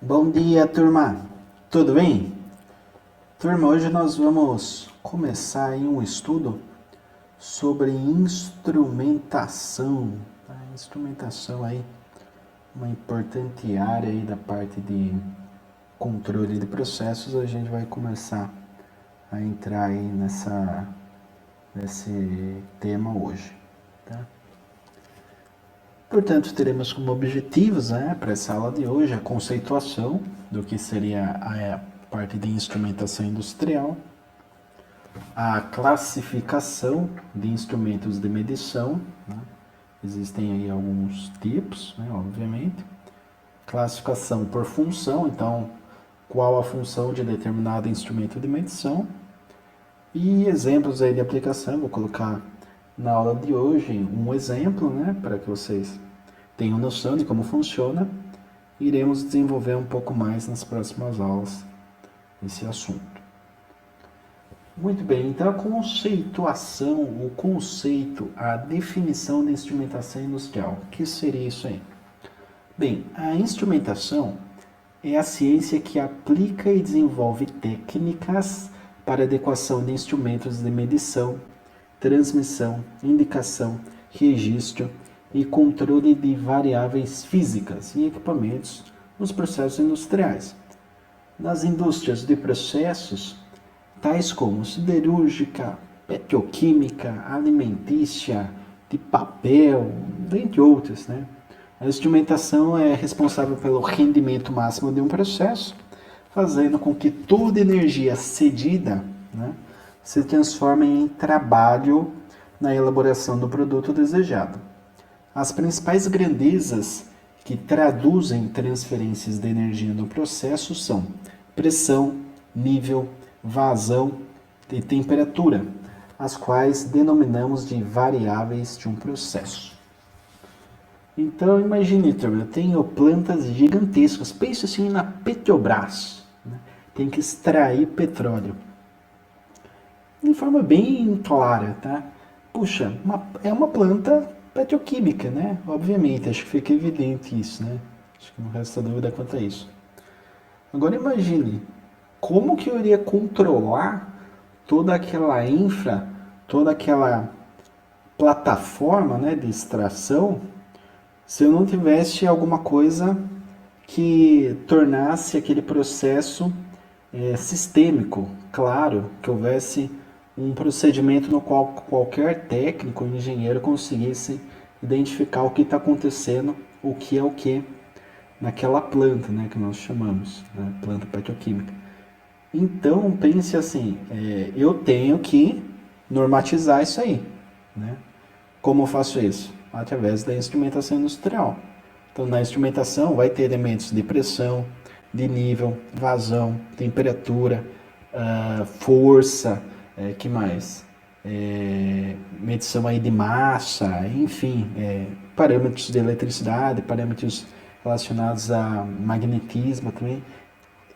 Bom dia, turma. Tudo bem? Turma, hoje nós vamos começar aí um estudo sobre instrumentação. Instrumentação aí, uma importante área aí da parte de controle de processos. A gente vai começar a entrar aí nesse tema hoje, tá? Portanto, teremos como objetivos, para essa aula de hoje a conceituação do que seria a parte de instrumentação industrial, a classificação de instrumentos de medição, né? Existem aí alguns tipos, obviamente. Classificação por função, então qual a função de determinado instrumento de medição. E exemplos aí de aplicação, vou colocar na aula de hoje um exemplo, para que vocês tenham noção de como funciona. Iremos desenvolver um pouco mais nas próximas aulas esse assunto. Muito bem, então a conceituação, o conceito, a definição de instrumentação industrial. O que seria isso aí? Bem, a instrumentação é a ciência que aplica e desenvolve técnicas para adequação de instrumentos de medição, transmissão, indicação, registro e controle de variáveis físicas e equipamentos nos processos industriais. Nas indústrias de processos, tais como siderúrgica, petroquímica, alimentícia, de papel, dentre outras, A instrumentação é responsável pelo rendimento máximo de um processo, fazendo com que toda energia cedida, se transforme em trabalho na elaboração do produto desejado. As principais grandezas que traduzem transferências de energia no processo são pressão, nível, vazão e temperatura, as quais denominamos de variáveis de um processo. Então imagine, eu tenho plantas gigantescas, pense assim na Petrobras, tem que extrair petróleo. De forma bem clara, tá? Puxa, é uma planta petroquímica, Obviamente, acho que fica evidente isso, Acho que não resta dúvida quanto a isso. Agora imagine, como que eu iria controlar toda aquela infra, toda aquela plataforma, de extração, se eu não tivesse alguma coisa que tornasse aquele processo sistêmico, claro, que houvesse um procedimento no qual qualquer técnico, engenheiro conseguisse identificar o que está acontecendo, o que naquela planta, que nós chamamos, planta petroquímica. Então, pense assim, eu tenho que normatizar isso aí, Como eu faço isso? Através da instrumentação industrial. Então, na instrumentação vai ter elementos de pressão, de nível, vazão, temperatura, força, que mais? Medição aí de massa, enfim, parâmetros de eletricidade, parâmetros relacionados a magnetismo também.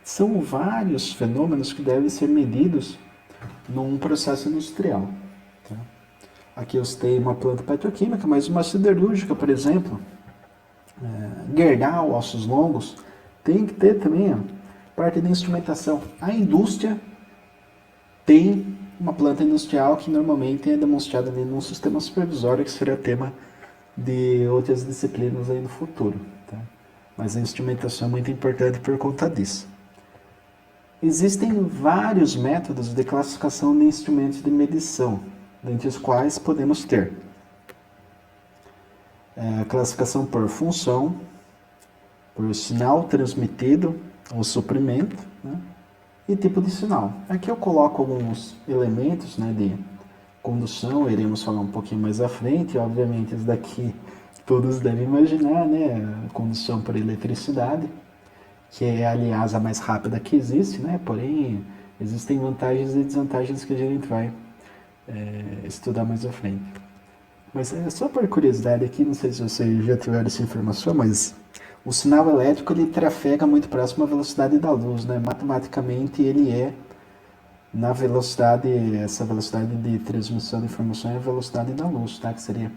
São vários fenômenos que devem ser medidos num processo industrial. Tá? Aqui eu citei uma planta petroquímica, mas uma siderúrgica, por exemplo, Gerdau, ossos longos, tem que ter também parte da instrumentação. A indústria tem uma planta industrial que normalmente é demonstrada ali num sistema supervisório, que seria tema de outras disciplinas aí no futuro. Tá? Mas a instrumentação é muito importante por conta disso. Existem vários métodos de classificação de instrumentos de medição, dentre os quais podemos ter a classificação por função, por sinal transmitido ou suprimento, e tipo de sinal. Aqui eu coloco alguns elementos de condução, iremos falar um pouquinho mais à frente, e obviamente isso daqui todos devem imaginar, a condução por eletricidade, que é, aliás, a mais rápida que existe, porém existem vantagens e desvantagens que a gente vai estudar mais à frente. Mas só por curiosidade aqui, não sei se vocês já tiveram essa informação, mas o sinal elétrico ele trafega muito próximo à velocidade da luz, Matematicamente ele é na velocidade, essa velocidade de transmissão de informação é a velocidade da luz, tá? Que seria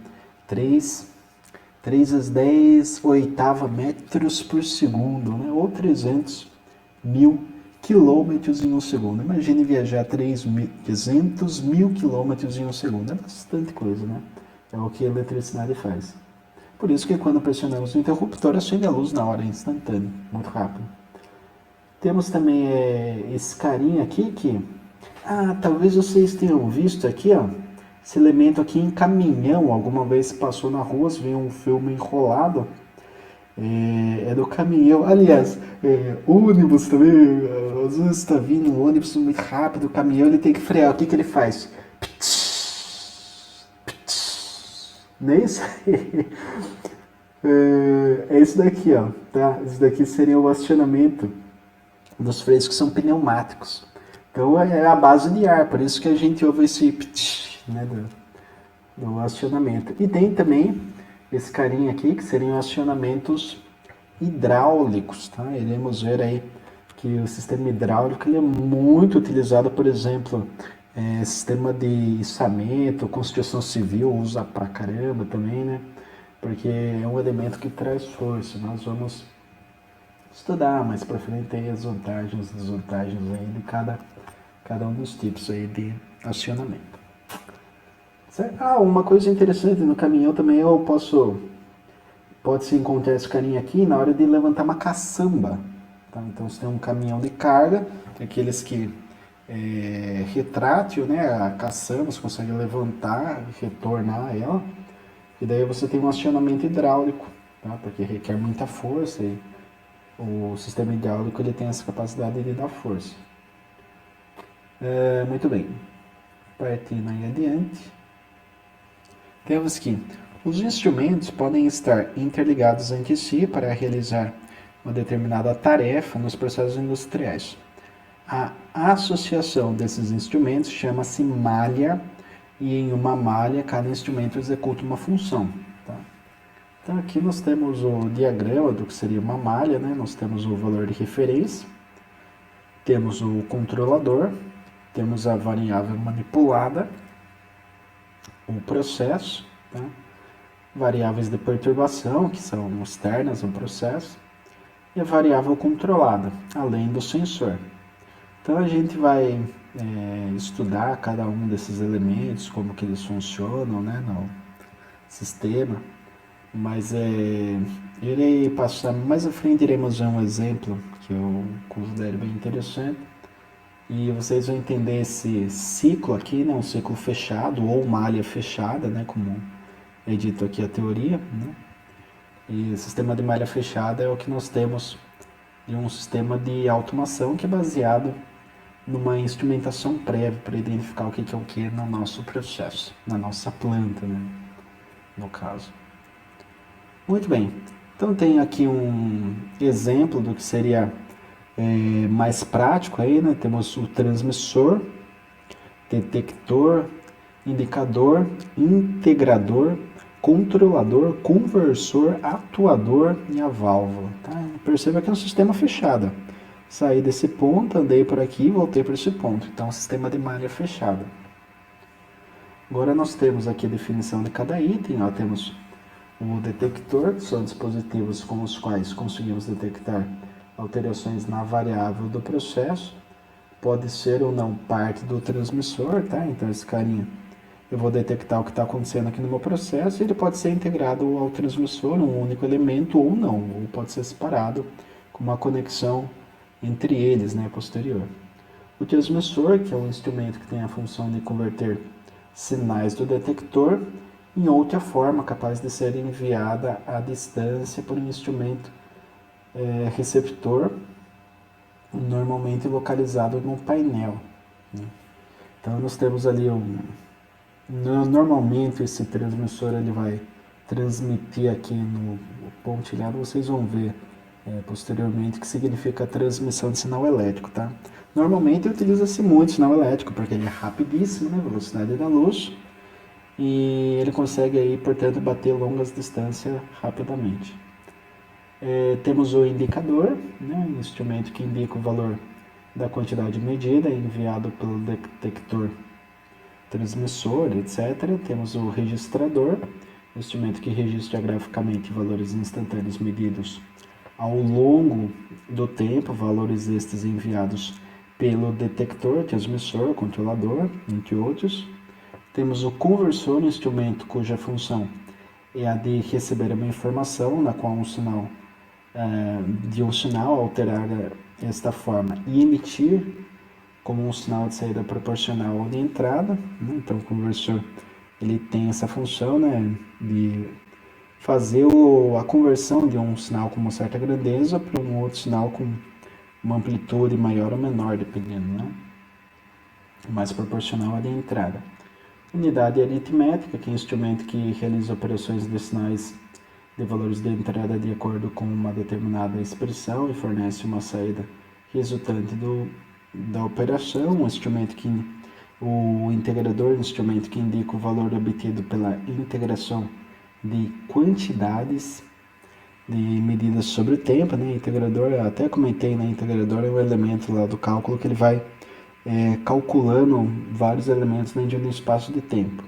3 3 às 10 oitava metros por segundo, né? Ou 300.000 quilômetros em um segundo. Imagine viajar 300.000 quilômetros em um segundo. É bastante coisa, né? É o que a eletricidade faz. Por isso que quando pressionamos o interruptor, acende a luz na hora, instantâneo, muito rápido. Temos também esse carinha aqui que... Ah, talvez vocês tenham visto aqui, ó. Esse elemento aqui em caminhão. Alguma vez passou na rua, viu um filme enrolado. É do caminhão. Aliás, ônibus também. Às vezes está vindo um ônibus muito rápido, o caminhão ele tem que frear. O que ele faz? Não é isso? É isso daqui, ó. Tá? Isso daqui seria o acionamento dos freios que são pneumáticos. Então é a base de ar, por isso que a gente ouve esse né, do acionamento. E tem também esse carinha aqui, que seriam acionamentos hidráulicos, tá? Iremos ver aí que o sistema hidráulico ele é muito utilizado, por exemplo, sistema de içamento, construção civil usa pra caramba também, né? Porque é um elemento que traz força. Nós vamos estudar mais para frente aí as vantagens e desvantagens aí de cada um dos tipos aí de acionamento. Certo? Ah, uma coisa interessante no caminhão também pode se encontrar esse carinha aqui na hora de levantar uma caçamba. Tá? Então você tem um caminhão de carga, aqueles que retrátil, né, a caçamba, você consegue levantar e retornar ela. E daí você tem um acionamento hidráulico, tá? Porque requer muita força e o sistema hidráulico ele tem essa capacidade de dar força. Muito bem, partindo aí adiante, temos que os instrumentos podem estar interligados entre si para realizar uma determinada tarefa nos processos industriais. A associação desses instrumentos chama-se malha, e em uma malha cada instrumento executa uma função. Tá? Então aqui nós temos o diagrama do que seria uma malha, né? Nós temos o valor de referência, temos o controlador, temos a variável manipulada, o processo, tá? Variáveis de perturbação, que são externas ao processo, e a variável controlada, além do sensor. Então a gente vai estudar cada um desses elementos, como que eles funcionam, né, no sistema, mas irei passar, mais à frente iremos ver um exemplo que eu considero bem interessante, e vocês vão entender esse ciclo aqui, né, um ciclo fechado ou malha fechada, né, como é dito aqui a teoria, né, e o sistema de malha fechada é o que nós temos de um sistema de automação que é baseado numa instrumentação prévia para identificar o que é o que no nosso processo, na nossa planta, né, no caso. Muito bem, então tem aqui um exemplo do que seria mais prático aí, né? Temos o transmissor, detector, indicador, integrador, controlador, conversor, atuador e a válvula. Tá? Perceba que é um sistema fechado. Saí desse ponto, andei por aqui e voltei para esse ponto. Então, é um sistema de malha fechada. Agora nós temos aqui a definição de cada item. Ó, temos o detector, que são dispositivos com os quais conseguimos detectar alterações na variável do processo. Pode ser ou não parte do transmissor, tá? Então, esse carinha, eu vou detectar o que está acontecendo aqui no meu processo e ele pode ser integrado ao transmissor, um único elemento, ou não, ou pode ser separado com uma conexão entre eles, né, posterior. O transmissor, que é um instrumento que tem a função de converter sinais do detector em outra forma capaz de ser enviada à distância por um instrumento receptor, normalmente localizado no painel. Né? Então nós temos ali normalmente esse transmissor ele vai transmitir aqui no pontilhado, vocês vão ver posteriormente que significa transmissão de sinal elétrico, tá? Normalmente utiliza-se muito sinal elétrico porque ele é rapidíssimo, né? Velocidade da luz, e ele consegue aí, portanto, bater longas distâncias rapidamente. Temos o indicador, né? Um instrumento que indica o valor da quantidade medida enviado pelo detector, transmissor, etc. Temos o registrador, instrumento que registra graficamente valores instantâneos medidos ao longo do tempo, valores estes enviados pelo detector, transmissor, controlador, entre outros. Temos o conversor, instrumento cuja função é a de receber uma informação na qual de um sinal alterar esta forma e emitir como um sinal de saída proporcional ou de entrada, né? Então o conversor ele tem essa função, né, de fazer a conversão de um sinal com uma certa grandeza para um outro sinal com uma amplitude maior ou menor, dependendo, né? Mais proporcional à de entrada. Unidade aritmética, que é um instrumento que realiza operações decisionais de valores de entrada de acordo com uma determinada expressão e fornece uma saída resultante da operação. O integrador, instrumento que indica o valor obtido pela integração de quantidades de medidas sobre o tempo, né? Integrador, eu até comentei, né? Integrador é um elemento lá do cálculo que ele vai calculando vários elementos dentro de um espaço de tempo.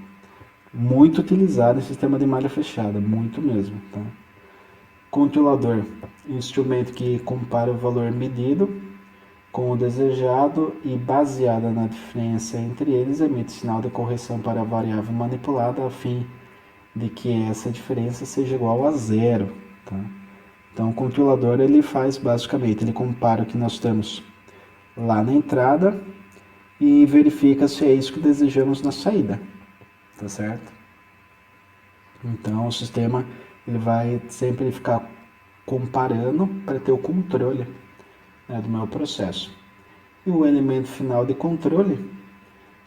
Muito utilizado em sistema de malha fechada, muito mesmo, tá? Controlador, instrumento que compara o valor medido com o desejado e, baseada na diferença entre eles, emite sinal de correção para a variável manipulada a fim de que essa diferença seja igual a zero, tá? Então o controlador ele faz basicamente, ele compara o que nós temos lá na entrada e verifica se é isso que desejamos na saída, tá certo? Então o sistema ele vai sempre ficar comparando para ter o controle, né, do meu processo. E o elemento final de controle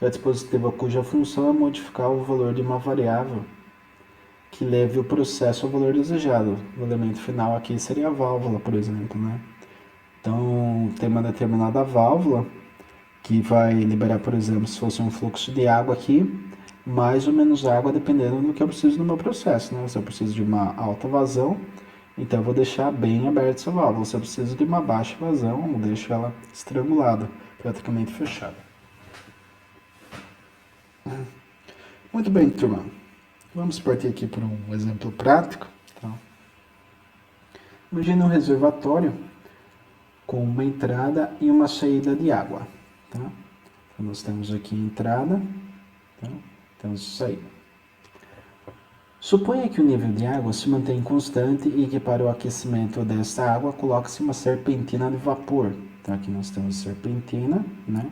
é o dispositivo cuja função é modificar o valor de uma variável que leve o processo ao valor desejado. O elemento final aqui seria a válvula, por exemplo, né? Então, tem uma determinada válvula que vai liberar, por exemplo, se fosse um fluxo de água aqui, mais ou menos água, dependendo do que eu preciso no meu processo, né? Se eu preciso de uma alta vazão, então eu vou deixar bem aberta essa válvula. Se eu preciso de uma baixa vazão, eu deixo ela estrangulada, praticamente fechada. Muito bem, turma. Vamos partir aqui para um exemplo prático. Tá? Imagine um reservatório com uma entrada e uma saída de água. Tá? Então, nós temos aqui entrada, tá? Temos saída. Suponha que o nível de água se mantém constante e que para o aquecimento desta água coloque-se uma serpentina de vapor. Então aqui nós temos serpentina, né,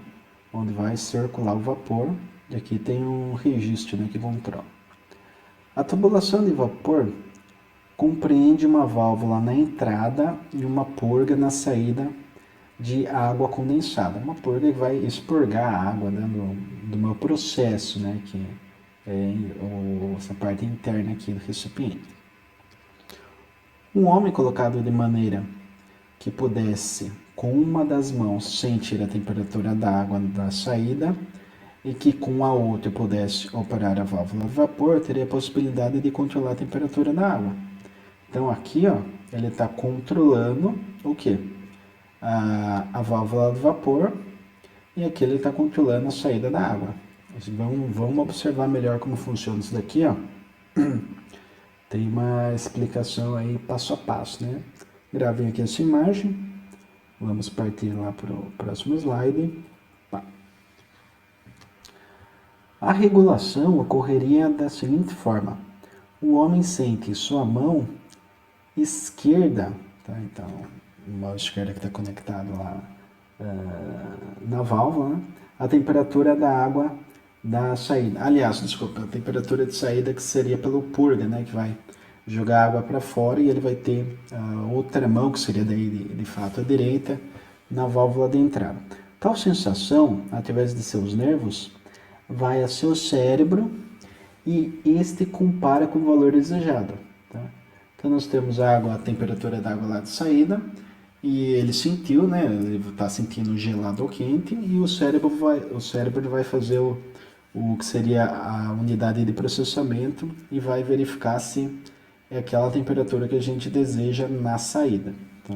onde vai circular o vapor, e aqui tem um registro, né, que controla. A tubulação de vapor compreende uma válvula na entrada e uma purga na saída de água condensada. Uma purga que vai expurgar a água, né, do meu processo, né, que essa parte interna aqui do recipiente. Um homem colocado de maneira que pudesse, com uma das mãos, sentir a temperatura da água da saída e que com a outra pudesse operar a válvula de vapor, teria a possibilidade de controlar a temperatura da água. Então aqui, ó, ele está controlando o quê? A válvula de vapor, e aqui ele está controlando a saída da água. Vamos observar melhor como funciona isso daqui, ó. Tem uma explicação aí passo a passo, né? Gravem aqui essa imagem. Vamos partir lá para o próximo slide. A regulação ocorreria da seguinte forma. O homem sente sua mão esquerda, tá? Então, a mão esquerda que está conectada lá na válvula, né? A temperatura da água da saída. Aliás, desculpa, a temperatura de saída que seria pelo purga, né? Que vai jogar água para fora e ele vai ter outra mão, que seria daí de fato a direita, na válvula de entrada. Tal sensação, através de seus nervos, vai a seu cérebro e este compara com o valor desejado. Tá? Então nós temos a temperatura da água lá de saída, e ele sentiu, né? Ele está sentindo gelado ou quente, e o cérebro vai fazer o que seria a unidade de processamento e vai verificar se é aquela temperatura que a gente deseja na saída. Tá?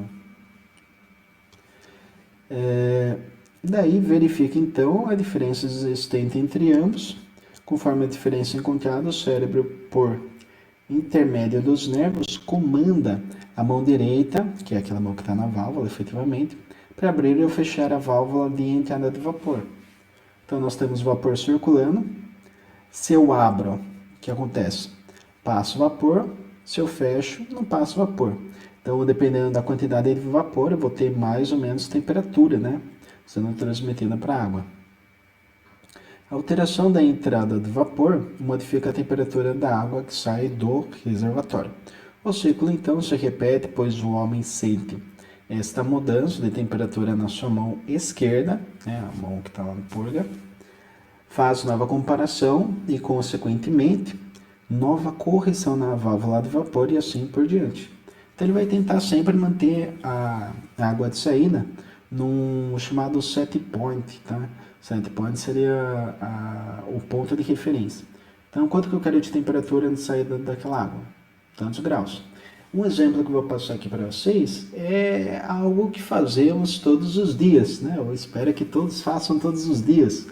Daí verifica então a diferença existente entre ambos. Conforme a diferença encontrada, o cérebro, por intermédio dos nervos, comanda a mão direita, que é aquela mão que está na válvula, efetivamente, para abrir ou fechar a válvula de entrada de vapor. Então, nós temos vapor circulando. Se eu abro, o que acontece? Passo vapor. Se eu fecho, não passo vapor. Então, dependendo da quantidade de vapor, eu vou ter mais ou menos temperatura, né? Sendo transmitida para a água. A alteração da entrada de vapor modifica a temperatura da água que sai do reservatório. O ciclo então se repete, pois o homem sente esta mudança de temperatura na sua mão esquerda, né, a mão que está lá no purga, faz nova comparação e, consequentemente, nova correção na válvula de vapor e assim por diante. Então ele vai tentar sempre manter a água de saída num chamado set point, tá? Set point seria o ponto de referência. Então, quanto que eu quero de temperatura de saída daquela água? Tantos graus. Um exemplo que eu vou passar aqui para vocês é algo que fazemos todos os dias, né? Eu espero que todos façam todos os dias,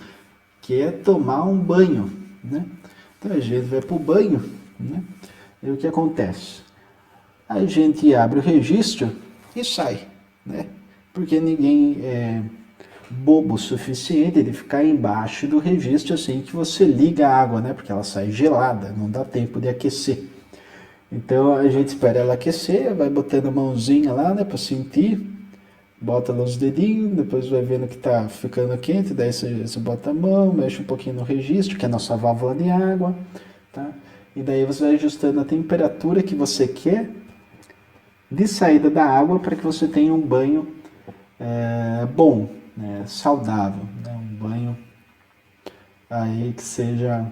que é tomar um banho, né? Então a gente vai para o banho, né? E o que acontece? A gente abre o registro e sai, né? Porque ninguém é bobo o suficiente de ficar embaixo do registro assim que você liga a água, né? Porque ela sai gelada, não dá tempo de aquecer. Então a gente espera ela aquecer, vai botando a mãozinha lá, né, para sentir, bota lá os dedinhos, depois vai vendo que tá ficando quente, daí você bota a mão, mexe um pouquinho no registro, que é a nossa válvula de água, tá? E daí você vai ajustando a temperatura que você quer de saída da água para que você tenha um banho bom, né, saudável, né, um banho aí que seja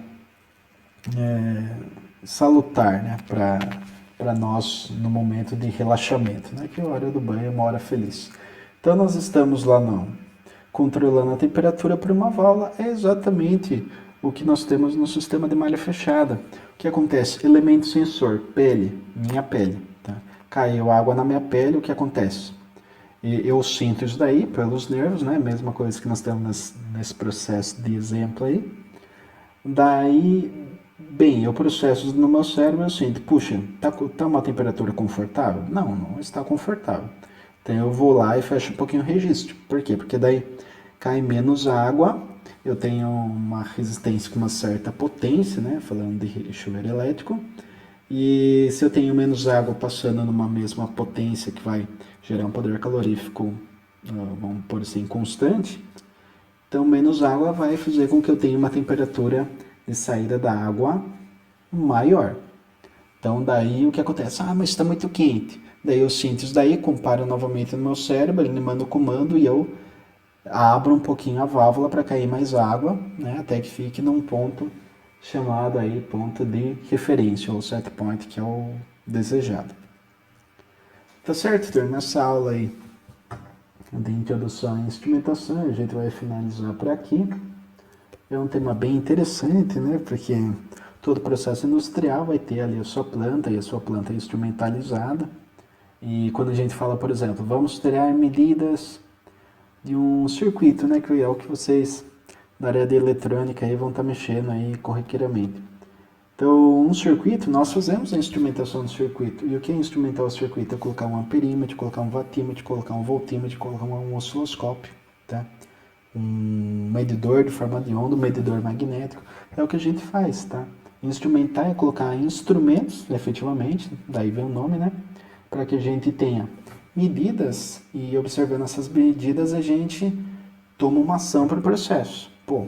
salutar, né, para nós no momento de relaxamento, né, que a hora do banho é uma hora feliz. Então nós estamos lá não controlando a temperatura por uma válvula, é exatamente o que nós temos no sistema de malha fechada. O que acontece? Elemento sensor, pele, minha pele, tá? Caiu água na minha pele, o que acontece? Eu sinto isso daí pelos nervos, né? Mesma coisa que nós temos nesse processo de exemplo aí. Daí, bem, eu processo no meu cérebro, eu sinto, puxa, tá uma temperatura confortável? Não, não está confortável. Então eu vou lá e fecho um pouquinho o registro. Por quê? Porque daí cai menos água, eu tenho uma resistência com uma certa potência, né? Falando de chuveiro elétrico. E se eu tenho menos água passando numa mesma potência que vai gerar um poder calorífico, vamos por assim, constante, então menos água vai fazer com que eu tenha uma temperatura de saída da água maior. Então daí o que acontece? Ah, mas está muito quente. Daí eu sinto isso daí, comparo novamente no meu cérebro, ele me manda o comando e eu abro um pouquinho a válvula para cair mais água, né, até que fique num ponto chamado aí ponto de referência, ou set point, que é o desejado. Tá certo, turma? Essa aula aí de introdução à instrumentação, a gente vai finalizar por aqui. É um tema bem interessante, né? Porque todo processo industrial vai ter ali a sua planta, e a sua planta é instrumentalizada. E quando a gente fala, por exemplo, vamos tirar medidas de um circuito, né? Que é o que vocês da área de eletrônica aí vão estar mexendo aí corriqueiramente. Então, um circuito, nós fazemos a instrumentação do circuito. E o que é instrumentar o circuito? É colocar um amperímetro, colocar um watímetro, colocar um voltímetro, colocar um osciloscópio, tá? Um medidor de forma de onda, um medidor magnético. É o que a gente faz, tá? Instrumentar é colocar instrumentos, efetivamente, daí vem o nome, né? Para que a gente tenha medidas e observando essas medidas a gente toma uma ação para o processo. Pô,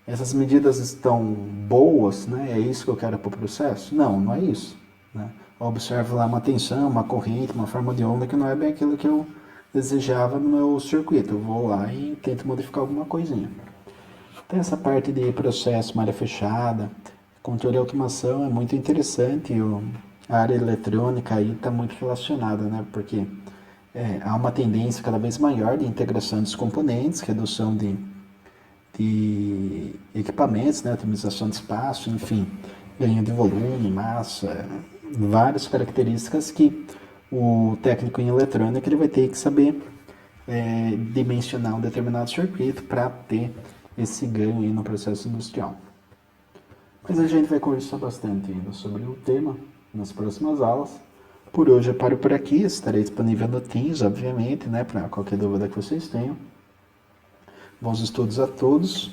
essas medidas estão boas, né? É isso que eu quero para o processo? Não, não é isso. Né? Eu observo lá uma tensão, uma corrente, uma forma de onda que não é bem aquilo que eu desejava no meu circuito. Eu vou lá e tento modificar alguma coisinha. Então essa parte de processo, malha fechada, controle e automação é muito interessante. A área eletrônica aí está muito relacionada, né? Porque há uma tendência cada vez maior de integração dos componentes, redução de equipamentos, né, otimização de espaço, enfim, ganho de volume, massa, várias características que o técnico em eletrônica ele vai ter que saber dimensionar um determinado circuito para ter esse ganho aí no processo industrial. Mas a gente vai conversar bastante ainda sobre o tema, nas próximas aulas. Por hoje eu paro por aqui, estarei disponível no Teams, obviamente, né, para qualquer dúvida que vocês tenham. Bons estudos a todos.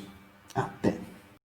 Até!